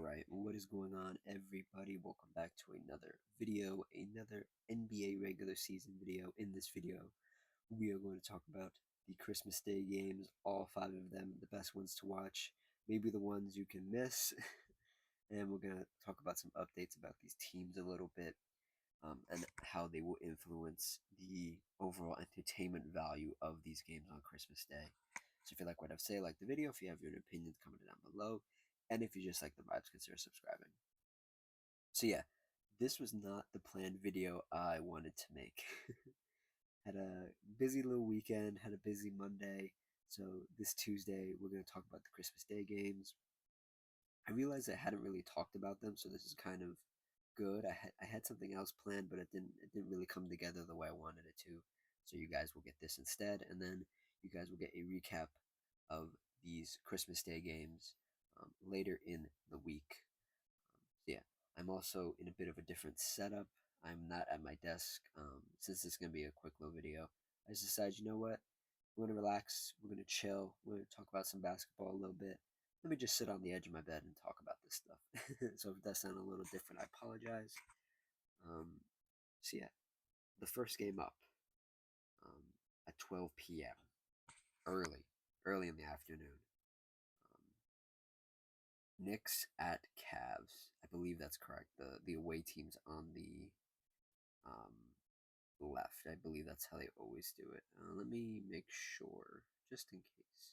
Alright, what is going on, everybody? Welcome back to another video, another NBA regular season video. In this video, we are going to talk about the Christmas Day games, all five of them, the best ones to watch, maybe the ones you can miss, and we're going to talk about some updates about these teams a little bit, and how they will influence the overall entertainment value of these games on Christmas Day. So if you like what I've said, like the video. If you have your opinions, comment it down below. And if you just like the vibes, consider subscribing. So yeah, this was not the planned video I wanted to make. Had a busy little weekend, had a busy Monday. So this Tuesday, we're going to talk about the Christmas Day games. I realized I hadn't really talked about them, so this is kind of good. I had something else planned, but it didn't really come together the way I wanted it to. So you guys will get this instead, and then you guys will get a recap of these Christmas Day games later in the week. So yeah, I'm also in a bit of a different setup. I'm not at my desk. Since this is gonna be a quick little video, I just decided, you know what? We're gonna relax. We're gonna chill. We're gonna talk about some basketball a little bit. Let me just sit on the edge of my bed and talk about this stuff. So if that sounds a little different, I apologize. Um, so yeah, the first game up um, at 12 p.m. early in the afternoon. Knicks at Cavs. I believe that's correct. The away team's on the um, left. I believe that's how they always do it. Let me make sure, just in case.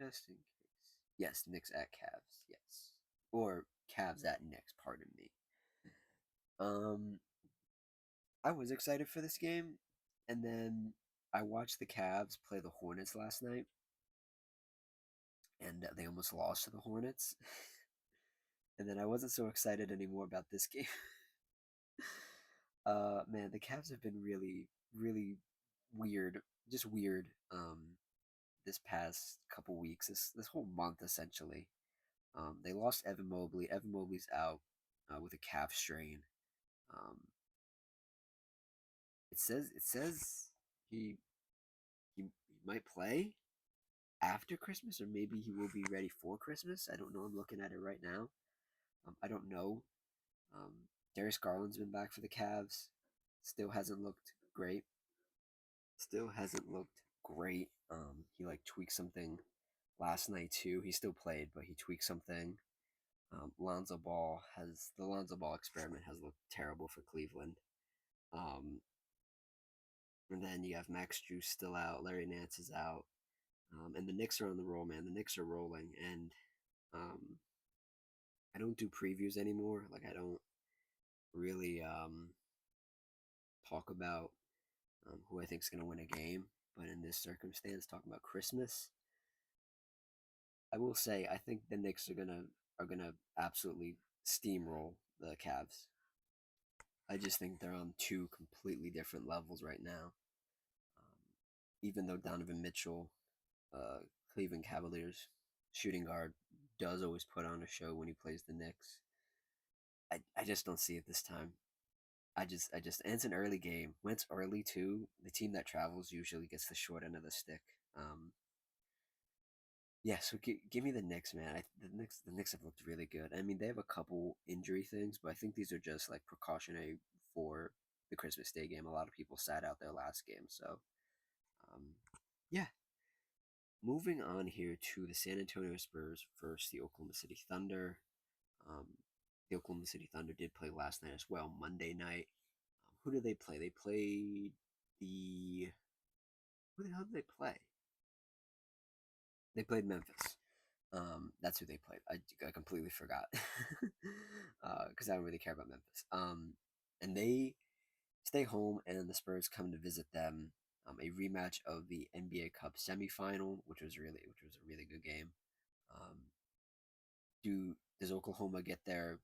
Just in case. Yes, Knicks at Cavs. Yes, or Cavs at Knicks. Pardon me. Um, I was excited for this game, and then I watched the Cavs play the Hornets last night, and they almost lost to the Hornets. And then I wasn't so excited anymore about this game. Man, the Cavs have been really, really weird, just weird. This past couple weeks, this whole month essentially. They lost Evan Mobley. Evan Mobley's out with a calf strain. Um, it says he he might play after Christmas, or maybe he will be ready for Christmas. I don't know. I'm looking at it right now. I don't know. Um, Darius Garland's been back for the Cavs. Still hasn't looked great. Still hasn't looked great. He like tweaked something last night too. He still played, but he tweaked something. The Lonzo Ball experiment has looked terrible for Cleveland. Um, and then you have Max Juice still out. Larry Nance is out. And the Knicks are on the roll, man. The Knicks are rolling, and um, I don't do previews anymore. Like I don't really talk about who I think is going to win a game. But in this circumstance, talking about Christmas, I will say I think the Knicks are gonna absolutely steamroll the Cavs. I just think they're on two completely different levels right now. Even though Donovan Mitchell, uh, Cleveland Cavaliers shooting guard, does always put on a show when he plays the Knicks, I just don't see it this time. And it's an early game. When it's early too, the team that travels usually gets the short end of the stick. Um, Yeah, so give me the Knicks, man. The Knicks have looked really good. I mean, they have a couple injury things, but I think these are just like precautionary for the Christmas Day game. A lot of people sat out their last game, so um, yeah. Moving on here to the San Antonio Spurs versus the Oklahoma City Thunder. Um, the Oklahoma City Thunder did play last night as well, Monday night. Who did they play? They played the who the hell did they play? They played Memphis. That's who they played. I completely forgot because I don't really care about Memphis. And they stay home, and the Spurs come to visit them. A rematch of the NBA Cup semifinal, which was a really good game. Um, does Oklahoma get their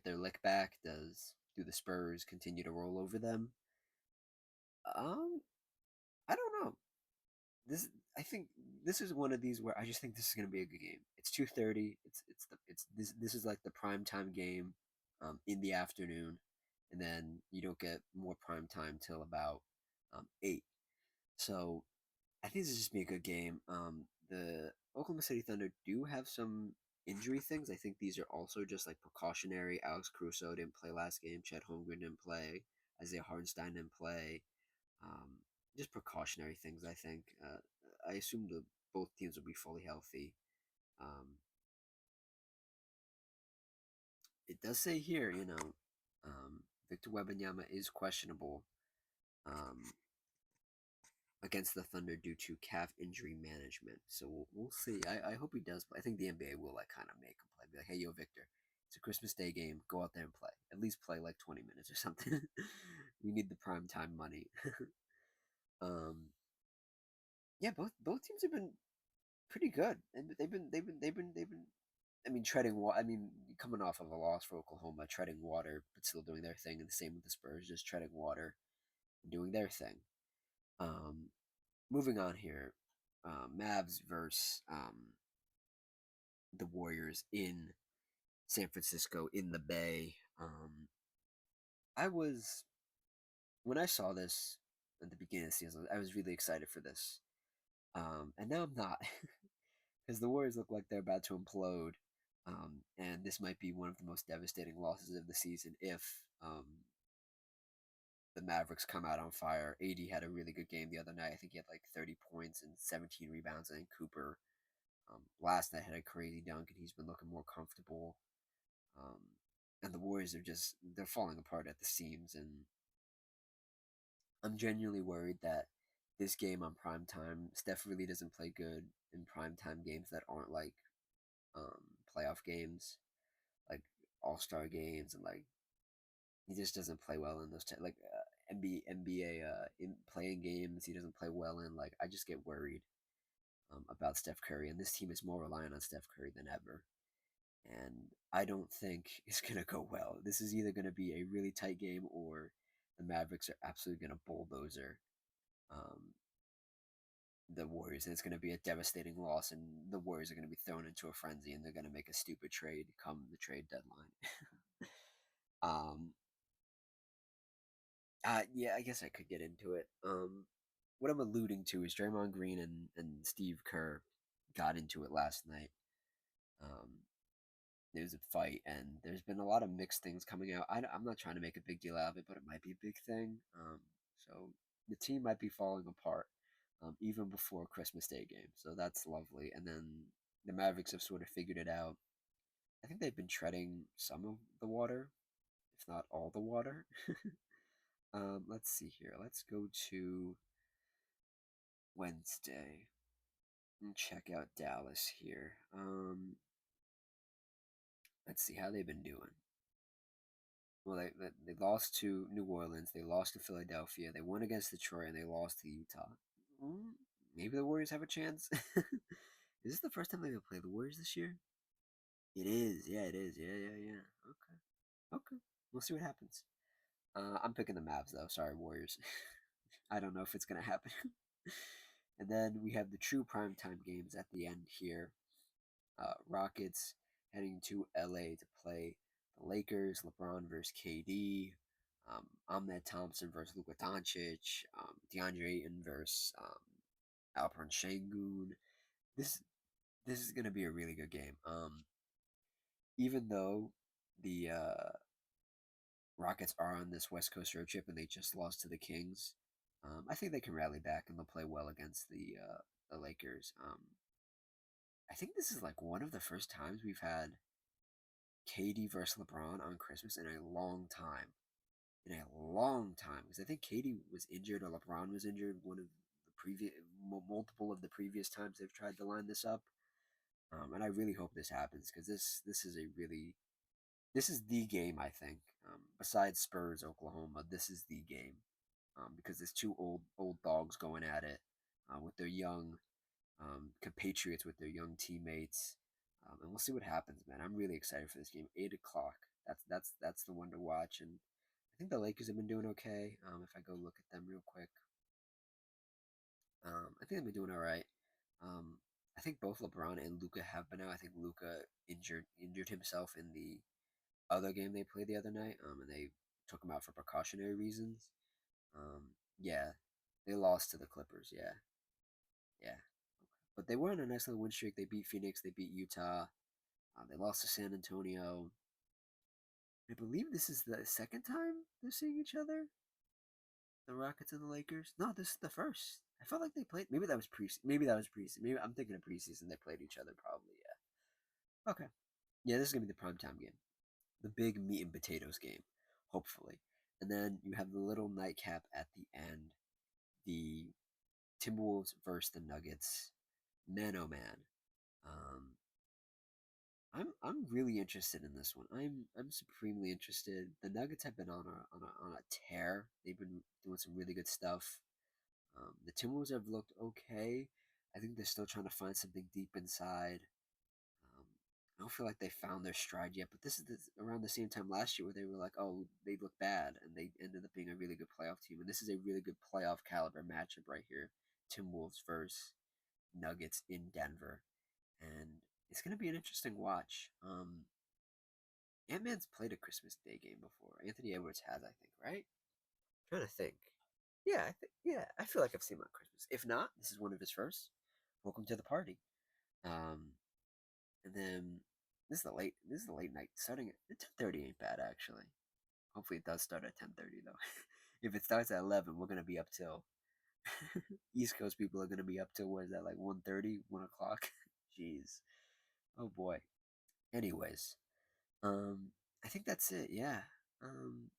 lick back? Do the Spurs continue to roll over them? Um, I don't know. This I think this is one of these where I just think this is going to be a good game. It's 2:30. This is like the prime time game, in the afternoon, and then you don't get more prime time till about 8. So I think this is just be a good game. The Oklahoma City Thunder do have some injury things. I think these are also just like precautionary. Alex Caruso didn't play last game. Chet Holmgren didn't play. Isaiah Hardenstein didn't play. Um, just precautionary things. I think. I assume the both teams will be fully healthy. Um, it does say here, Victor Wembanyama is questionable um, against the Thunder due to calf injury management. So we'll see. I hope he does play. I think the NBA will like kind of make him play. Be like, hey, yo, Victor, it's a Christmas Day game. Go out there and play. At least play like 20 minutes or something. We need the prime time money. um, yeah, both teams have been pretty good. They've been. I mean, treading water. I mean, coming off of a loss for Oklahoma, treading water, but still doing their thing. And the same with the Spurs, just treading water, and doing their thing. Um, moving on here, Mavs versus the Warriors in San Francisco in the Bay. I was when I saw this at the beginning of the season, I was really excited for this, and now I'm not because the Warriors look like they're about to implode. And this might be one of the most devastating losses of the season if the Mavericks come out on fire. AD had a really good game the other night. I think he had like 30 points and 17 rebounds. And Cooper last night had a crazy dunk, and he's been looking more comfortable. Um, and the Warriors are they're falling apart at the seams. And I'm genuinely worried that this game on prime time, Steph really doesn't play good in prime time games that aren't like playoff games, like All Star games, and like he just doesn't play well in those like NBA in playing games. He doesn't play well in. Like I just get worried about Steph Curry, and this team is more reliant on Steph Curry than ever. And I don't think it's gonna go well. This is either gonna be a really tight game or the Mavericks are absolutely gonna bulldozer um, the Warriors, and it's gonna be a devastating loss. And the Warriors are gonna be thrown into a frenzy, and they're gonna make a stupid trade come the trade deadline. um, yeah, I guess I could get into it. What I'm alluding to is Draymond Green and Steve Kerr got into it last night. Um, there was a fight, and there's been a lot of mixed things coming out. I'm not trying to make a big deal out of it, but it might be a big thing. So the team might be falling apart, even before Christmas Day game. So that's lovely. And then the Mavericks have sort of figured it out. I think they've been treading some of the water, if not all the water. Let's see here. Let's go to Wednesday and check out Dallas here. Let's see how they've been doing. Well, they lost to New Orleans. They lost to Philadelphia. They won against Detroit, and they lost to Utah. Mm, maybe the Warriors have a chance. Is this the first time they're gonna play the Warriors this year? It is. Yeah, it is. Yeah, yeah, yeah. Okay. Okay. We'll see what happens. I'm picking the Mavs though. Sorry, Warriors. I don't know if it's gonna happen. And then we have the true primetime games at the end here. Rockets heading to LA to play the Lakers. LeBron versus KD. Ahmed Thompson versus Luka Doncic. DeAndre Ayton versus Alperen Şengün. This this is gonna be a really good game. Even though the Rockets are on this West Coast road trip and they just lost to the Kings, I think they can rally back and they'll play well against the Lakers. I think this is like one of the first times we've had KD versus LeBron on Christmas in a long time. In a long time, because I think KD was injured or LeBron was injured one of the previous multiple of the previous times they've tried to line this up. And I really hope this happens because this is a really this is the game I think. Besides Spurs Oklahoma, this is the game because there's two old dogs going at it with their young compatriots, with their young teammates, and we'll see what happens, man. I'm really excited for this game. 8 o'clock. That's the one to watch, and I think the Lakers have been doing okay. If I go look at them real quick, I think they've been doing all right. Um, I think both LeBron and Luca have been out. I think Luca injured himself in the other game they played the other night, and they took him out for precautionary reasons. Yeah, they lost to the Clippers. Yeah, yeah, but they were on a nice little win streak. They beat Phoenix. They beat Utah. They lost to San Antonio. I believe this is the second time they're seeing each other. The Rockets and the Lakers. No, this is the first. I felt like they played. Maybe that was pre. Maybe that was preseason. Maybe I'm thinking of preseason. They played each other. Probably. Yeah. Okay. Yeah, this is gonna be the primetime game, the big meat and potatoes game, hopefully. And then you have the little nightcap at the end, the Timberwolves versus the Nuggets. Man, oh man. Um, I'm really interested in this one. I'm supremely interested. The Nuggets have been on a tear. They've been doing some really good stuff. The Timberwolves have looked okay. I think they're still trying to find something deep inside. Um, I don't feel like they found their stride yet, but this is around the same time last year where they were like, oh, they look bad, and they ended up being a really good playoff team. And this is a really good playoff caliber matchup right here. Timberwolves versus Nuggets in Denver, and it's going to be an interesting watch. Ant Man's played a Christmas Day game before. Anthony Edwards has, I think, right? I'm trying to think. Yeah, I feel like I've seen him on Christmas. If not, this is one of his first. Welcome to the party. Um, and then this is the late night starting at 10:30 ain't bad actually. Hopefully it does start at 10:30 though. If it starts at 11, we're gonna be up till East Coast people are gonna be up till what is that like 1:30, 1 o'clock? Jeez. Oh boy. Anyways, I think that's it. Yeah. Um,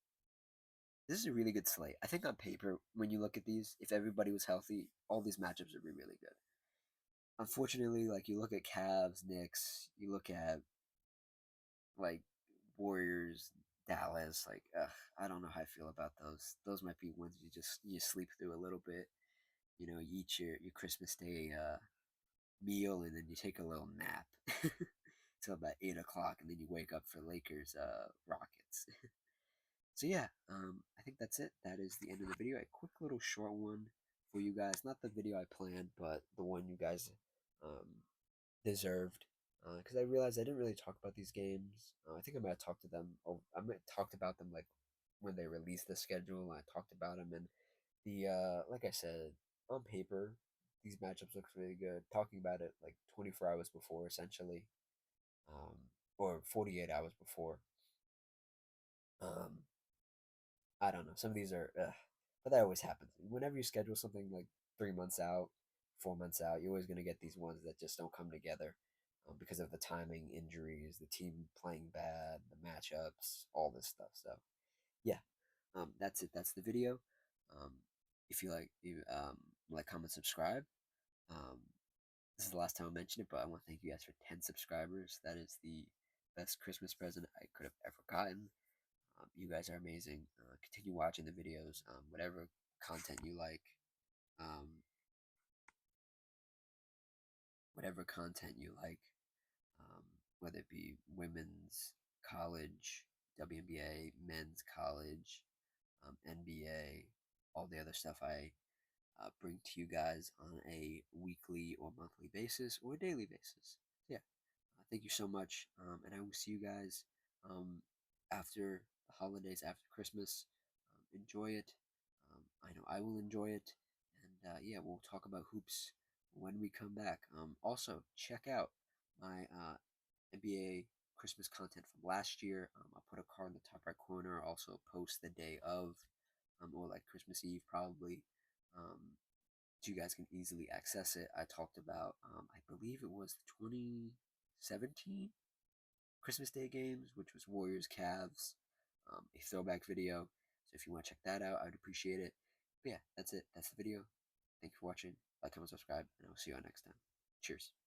this is a really good slate. I think on paper, when you look at these, if everybody was healthy, all these matchups would be really good. Unfortunately, like you look at Cavs, Knicks, you look at like Warriors, Dallas, like I don't know how I feel about those. Those might be ones you sleep through a little bit. You know, you eat your Christmas Day meal and then you take a little nap till about 8 o'clock, and then you wake up for Lakers Rockets. So yeah, I think that's it. That is the end of the video. A quick little short one for you guys. Not the video I planned, but the one you guys um, deserved. Because I realized I didn't really talk about these games. I think I might have talked to them. Oh, I might have talked about them like when they released the schedule. I talked about them, and the like I said, on paper, these matchups looks really good. Talking about it like 24 hours before, essentially, um, or 48 hours before. Um, I don't know. Some of these are, but that always happens. Whenever you schedule something like 3 months out, 4 months out, you're always going to get these ones that just don't come together because of the timing, injuries, the team playing bad, the matchups, all this stuff. So, yeah, that's it. That's the video. Um, if you like, comment, subscribe. Um, this is the last time I mention it, but I want to thank you guys for 10 subscribers. That is the best Christmas present I could have ever gotten. You guys are amazing. Continue watching the videos, whatever content you like, um, whatever content you like, um, whether it be women's college, WNBA, men's college, NBA, all the other stuff I bring to you guys on a weekly or monthly basis or a daily basis. So yeah, thank you so much, and I will see you guys after the holidays, after Christmas. Enjoy it. I know I will enjoy it, and yeah, we'll talk about hoops when we come back. Also, check out my NBA Christmas content from last year. I'll put a card in the top right corner. I'll also post the day of, or like Christmas Eve probably. Um, so you guys can easily access it. I talked about, I believe it was the 2017 Christmas Day games, which was Warriors Cavs, a throwback video. So if you want to check that out, I would appreciate it. But yeah, that's it. That's the video. Thank you for watching. Like, comment, subscribe, and I'll see you on next time. Cheers.